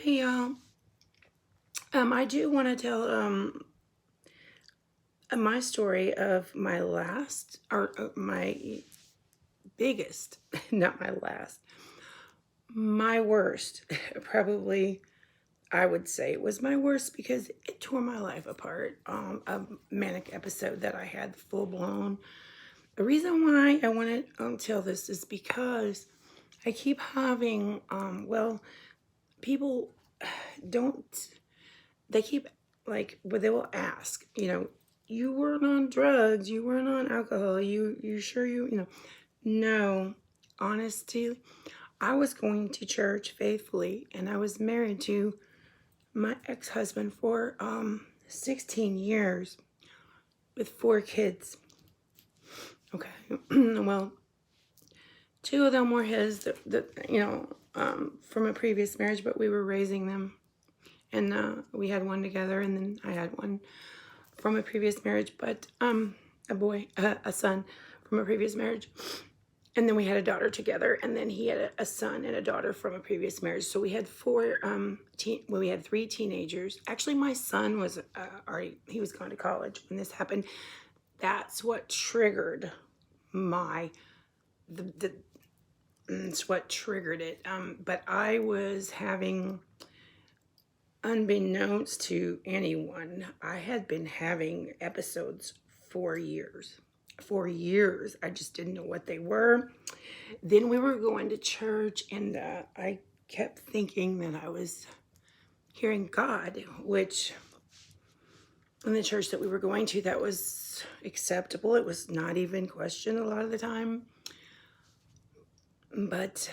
Hey y'all. I do want to tell my story of my last or my biggest, not my last, my worst. Probably I would say it was my worst because it tore my life apart. A manic episode that I had full blown. The reason why I want to tell this is because I keep having people don't they keep like, but they will ask, you weren't on drugs, you weren't on alcohol, you sure you know? No, honesty, I was going to church faithfully, and I was married to my ex-husband for 16 years with 4 kids. Okay, well, two of them were his, from a previous marriage, but we were raising them, and we had one together, and then I had one from a previous marriage, but a boy, a son from a previous marriage. And then we had a daughter together, and then he had a son and a daughter from a previous marriage. So we had we had 3 teenagers. Actually, my son was he was going to college when this happened. That's what triggered it's what triggered it. But I was having, unbeknownst to anyone, I had been having episodes for years. For years. I just didn't know what they were. Then we were going to church, and I kept thinking that I was hearing God, which in the church that we were going to, that was acceptable. It was not even questioned a lot of the time. But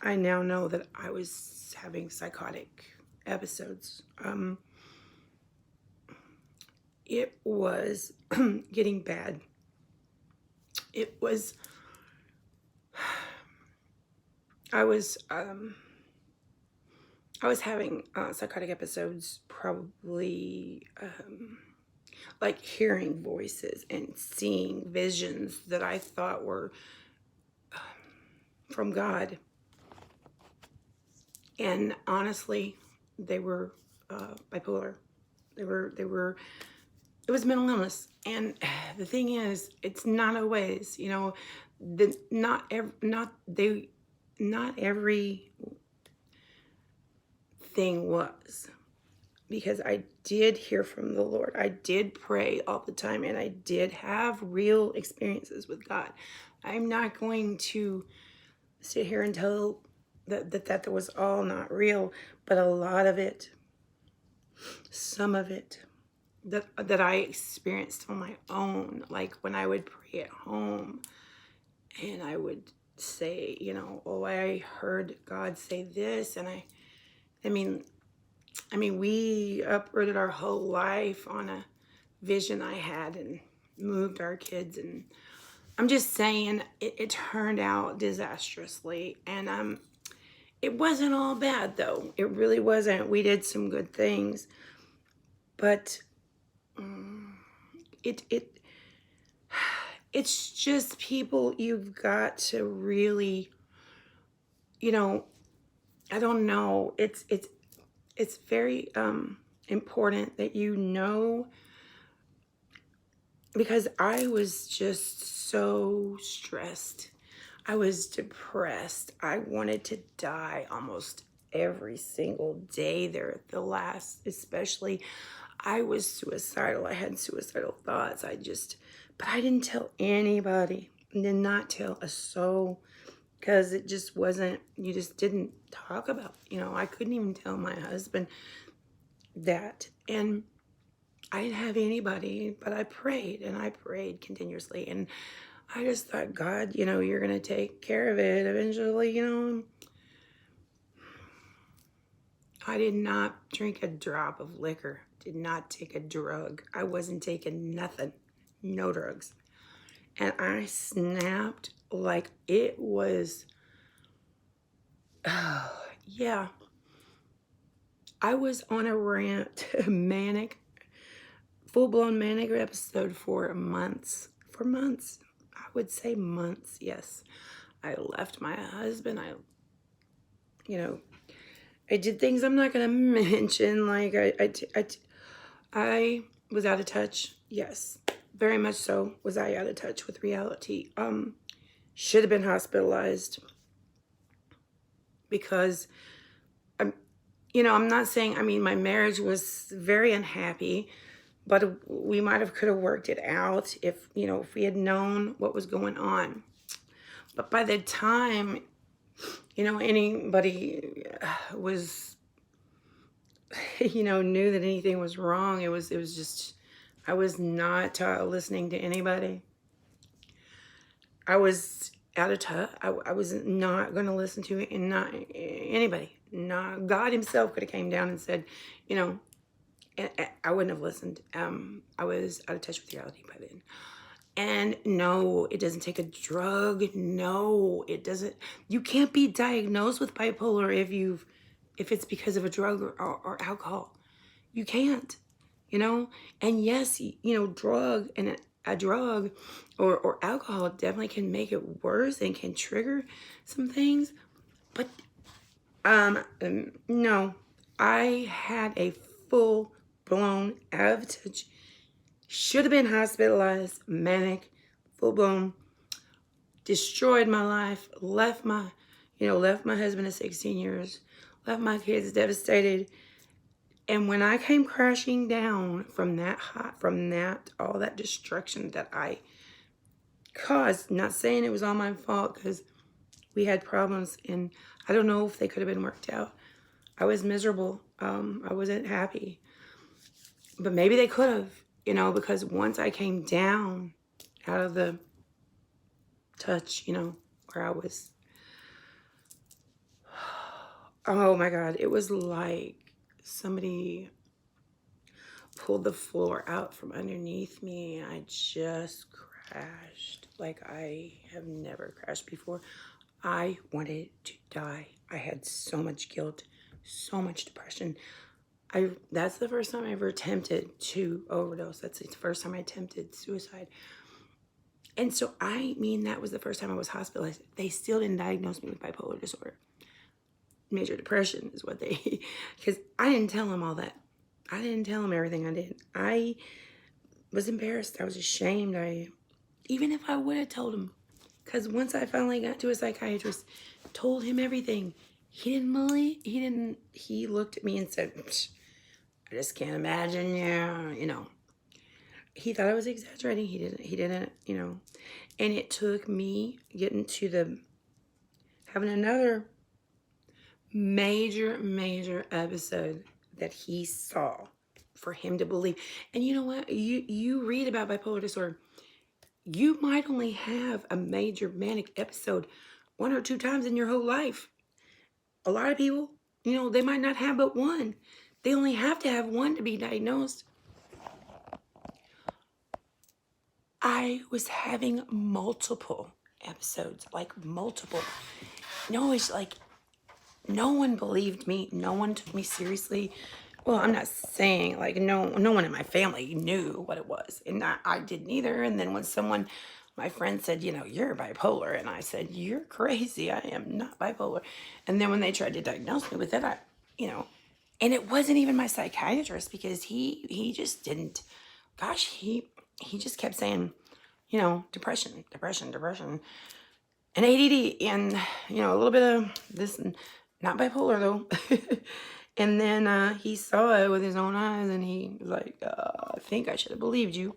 I now know that I was having psychotic episodes. It was getting bad. It was, I was having psychotic episodes, probably like hearing voices and seeing visions that I thought were from God. And honestly, they were bipolar. It was mental illness. And the thing is, it's not always, not every thing was, because I did hear from the Lord. I did pray all the time, and I did have real experiences with God. I'm not going to sit here and tell that was all not real, but a lot of it, some of it, that I experienced on my own, like when I would pray at home, and I would say, oh, I heard God say this, and I mean, we uprooted our whole life on a vision I had and moved our kids, and I'm just saying it turned out disastrously, and it wasn't all bad though. It really wasn't. We did some good things, but it's just, people, you've got to really, I don't know. It's very important that because I was just so stressed. I was depressed. I wanted to die almost every single day there. The last, especially, I was suicidal. I had suicidal thoughts. But I didn't tell anybody. I did not tell a soul, because it just wasn't, you just didn't talk about, I couldn't even tell my husband that. And I didn't have anybody, but I prayed, and I prayed continuously. And I just thought, God, you're going to take care of it eventually, I did not drink a drop of liquor, did not take a drug. I wasn't taking nothing, no drugs. And I snapped like it was, oh, yeah. I was on a rant, manic, full-blown manic episode for months. For months. I would say months, yes. I left my husband. I did things I'm not going to mention. Like, I was out of touch. Yes, very much so was I out of touch with reality. Should have been hospitalized because I'm not saying, I mean, my marriage was very unhappy, but we might have could have worked it out if we had known what was going on. But by the time, anybody was, knew that anything was wrong, it was just, I was not listening to anybody. I was out of touch. I was not going to listen to it, and not anybody. Not God Himself could have came down and said, I wouldn't have listened. I was out of touch with reality by then. And no, it doesn't take a drug. No, it doesn't. You can't be diagnosed with bipolar if it's because of a drug or alcohol. You can't, And yes, drug and a drug or alcohol definitely can make it worse and can trigger some things. But no, I had a full blown out of touch. Should have been hospitalized, manic, full blown, destroyed my life, left my husband of 16 years, left my kids devastated. And when I came crashing down from all that destruction that I caused, not saying it was all my fault because we had problems and I don't know if they could have been worked out. I was miserable. I wasn't happy. But maybe they could have, because once I came down out of the touch, where I was, oh my God, it was like somebody pulled the floor out from underneath me. I just crashed like I have never crashed before. I wanted to die. I had so much guilt, so much depression. That's the first time I ever attempted to overdose. That's the first time I attempted suicide. And so, that was the first time I was hospitalized. They still didn't diagnose me with bipolar disorder. Major depression is what because I didn't tell them all that. I didn't tell them everything I did. I was embarrassed. I was ashamed. Even if I would have told him, because once I finally got to a psychiatrist, told him everything, he didn't believe, he looked at me and said, I just can't imagine, He thought I was exaggerating. He didn't, And it took me getting to having another major episode that he saw for him to believe. And you know what? You read about bipolar disorder, you might only have a major manic episode 1 or 2 times in your whole life. A lot of people, they might not have but one. They only have to have one to be diagnosed. I was having multiple episodes, like multiple. It's like no one believed me. No one took me seriously. Well, I'm not saying like no one in my family knew what it was, and I didn't either. And then when my friend said, you're bipolar, and I said, you're crazy. I am not bipolar. And then when they tried to diagnose me with it, and it wasn't even my psychiatrist because he just didn't. Gosh, he just kept saying, depression, and ADD, and a little bit of this, and not bipolar though. And then he saw it with his own eyes, and he was like, I think I should have believed you.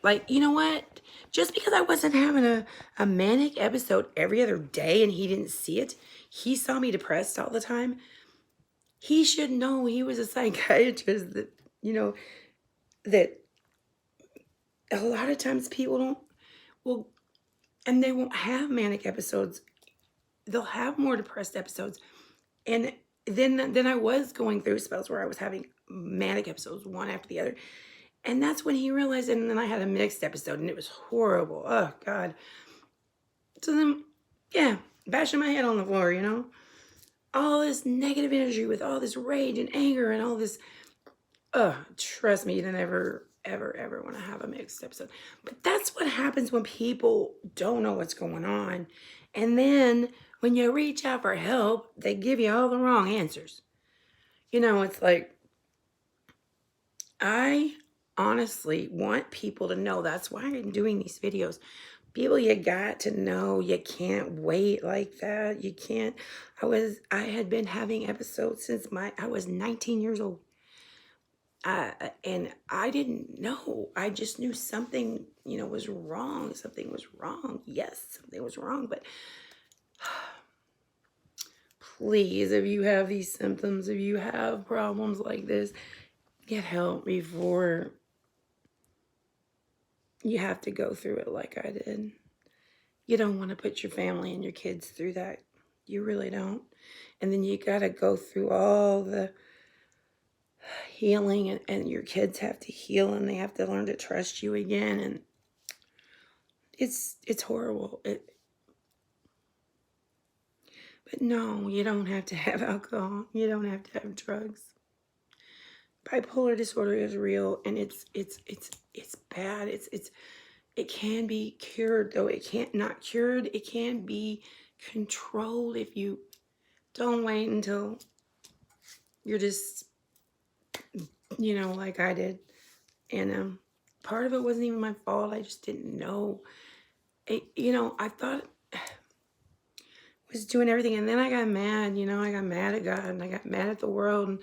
Like, you know what? Just because I wasn't having a manic episode every other day and he didn't see it, he saw me depressed all the time. He should know. He was a psychiatrist that, that a lot of times people and they won't have manic episodes. They'll have more depressed episodes. And then I was going through spells where I was having manic episodes, one after the other. And that's when he realized, and then I had a mixed episode, and it was horrible. Oh, God. So then, yeah, bashing my head on the floor, All this negative energy with all this rage and anger and all this. Trust me, you don't ever want to have a mixed episode. But that's what happens when people don't know what's going on. And then when you reach out for help, they give you all the wrong answers. It's like, I honestly want people to know. That's why I'm doing these videos. People, you got to know you can't wait like that. You can't. I had been having episodes since I was 19 years old. And I didn't know. I just knew something, was wrong. Something was wrong. Yes, something was wrong. But please, if you have these symptoms, if you have problems like this, get help before you have to go through it like I did. You don't want to put your family and your kids through that. You really don't. And then you got to go through all the healing, and your kids have to heal, and they have to learn to trust you again. And it's horrible. But no, you don't have to have alcohol. You don't have to have drugs. Bipolar disorder is real, and it's bad. It can be cured, though. It can't not cured. It can be controlled if you don't wait until you're just, like I did. And part of it wasn't even my fault. I just didn't know. I thought I was doing everything, and then I got mad. I got mad at God, and I got mad at the world, and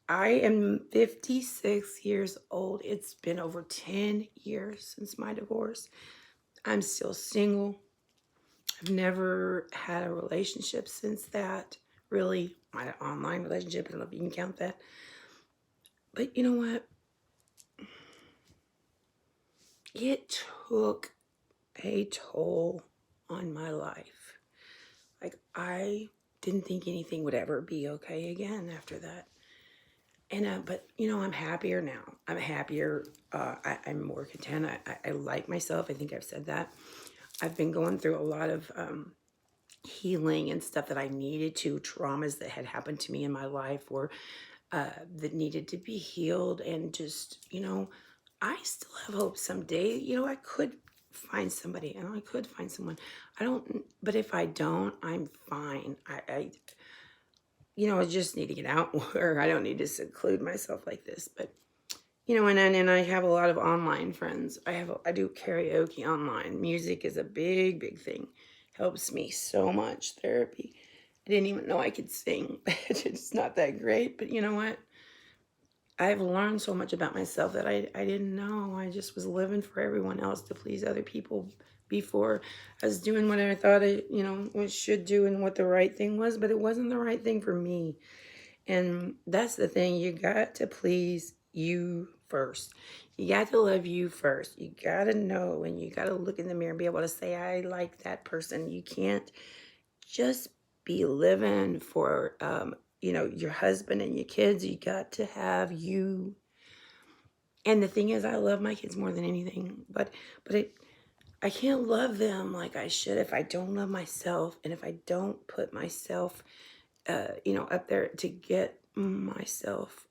I am 56 years old. It's been over 10 years since my divorce. I'm still single. I've never had a relationship since that. Really, my online relationship, I don't know if you can count that. But you know what? It took a toll on my life. Like, I didn't think anything would ever be okay again after that. And but I'm happier now. I'm happier. I'm more content. I like myself. I think I've said that. I've been going through a lot of healing and stuff that I needed to, traumas that had happened to me in my life, or that needed to be healed. And just, I still have hope someday. I could find somebody, and I could find someone. I don't, but if I don't, I'm fine. I just need to get out more. I don't need to seclude myself like this. But and I have a lot of online friends. I do karaoke online. Music is a big, big thing. Helps me so much. Therapy. I didn't even know I could sing. It's not that great, but you know what? I've learned so much about myself that I didn't know. I just was living for everyone else to please other people before I was doing what I thought I should do and what the right thing was, but it wasn't the right thing for me. And that's the thing. You got to please you first. You got to love you first. You got to know, and you got to look in the mirror and be able to say, I like that person. You can't just be living for, your husband and your kids. You got to have you. And the thing is, I love my kids more than anything, but I can't love them like I should if I don't love myself, and if I don't put myself, up there to get myself,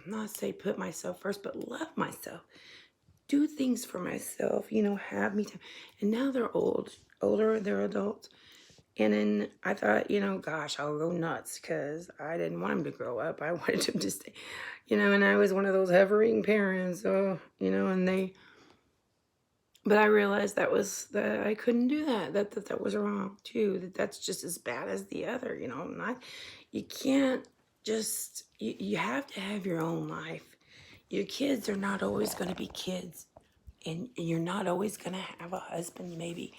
not say put myself first, but love myself, do things for myself, have me time. And now they're older, they're adults. And then I thought, gosh, I'll go nuts, because I didn't want him to grow up. I wanted him to stay, and I was one of those hovering parents, but I realized that I couldn't do that. That was wrong too. That's just as bad as the other. You can't just. You have to have your own life. Your kids are not always going to be kids, and you're not always going to have a husband. Maybe,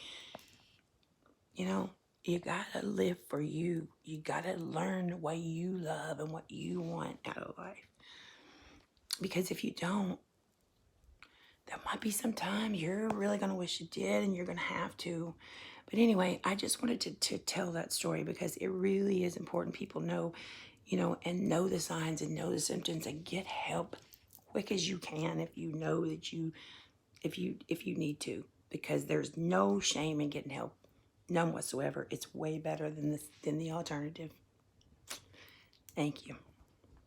you gotta live for you. You gotta learn what you love and what you want out of life. Because if you don't, there might be some time you're really going to wish you did, and you're going to have to. But anyway, I just wanted to tell that story because it really is important people know, and know the signs and know the symptoms, and get help quick as you can if you know that if you need to, because there's no shame in getting help, none whatsoever. It's way better than the alternative. Thank you.